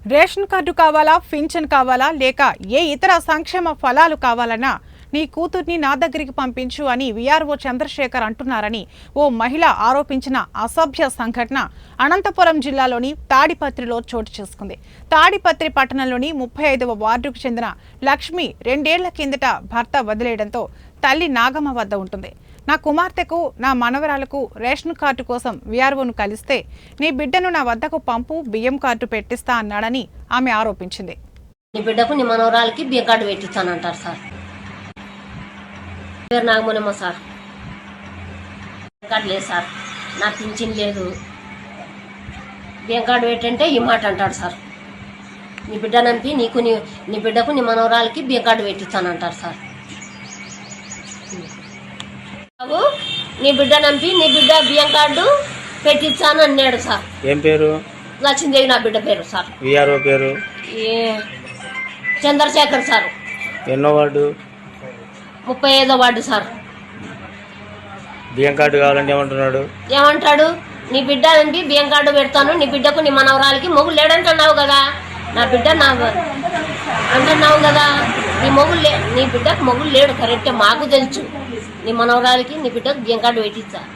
Ration card కావాలా, pension కావాలా, లేక ఏ ఇతర సంక్షేమ ఫలాలు కావాలన్నా నీ కూతుర్ని నా దగ్గరికి పంపించు అని వీఆర్ఓ చంద్రశేఖర్ అంటున్నారని ఓ మహిళ ఆరోపించిన అసభ్య సంఘటన అనంతపురం జిల్లాలోని తాడిపత్రిలో చోటు చేసుకుంది. తాడిపత్రి పట్టణంలోని 35వ వార్డుకు చెందిన లక్ష్మి 2 ఏళ్ల కిందట భర్త వదిలేయడంతో తల్లి నాగమ్మ వద్ద ఉంటుంది. నా కుమార్తెకు, నా మనవరాలకు రేషన్ కార్డు కోసం వీఆర్ఓను కలిస్తే నీ బిడ్డను నా వద్దకు పంపు, బియ్యం కార్డు పెట్టిస్తా అన్నాడని ఆమె ఆరోపించింది. నీ బిడ్డకు నీ మనవరాలకి బియ్యం కార్డు పెట్టిస్తానంటారు సార్. పేరు నాగమోనమ్మ సార్. బియ్యం కార్డు లేదు సార్, నాకు పింఛన్ లేదు. బియ్యం కార్డు పెట్టంటే ఈ మాట అంటాడు సార్. నీ బిడ్డ నంపి నీ బిడ్డకు నీ మనవరాలకి బియ్యం కార్డు పెట్టిస్తానంటారు సార్. నీ బిడ్డ నంపి నీ బిడ్డ బియ్యం కార్డు పెట్టించాను అన్నాడు సార్. ఏం పేరు? లక్ష్మీదేవి నా బిడ్డ పేరు సార్. వీఆర్ఓ పేరు చంద్రశేఖర్ సార్. ఎన్నో వార్డు? 35వ వార్డు సార్. బియ్యం కార్డు కావాలంటే ఏమంటాడు? నీ బిడ్డ నంపి బియ్యం కార్డు పెడతాను, నీ బిడ్డకు నీ మనవరాలకి మొగుడు లేడంటున్నావు కదా, నా బిడ్డ నా అంటున్నావు కదా, నీ బిడ్డకు మొగుడు లేడు కరెక్టే, మాకు తెలుసు. నీ మనవరాలకి నీ బిడ్డకు బియ్యం కార్డు పెట్టించా.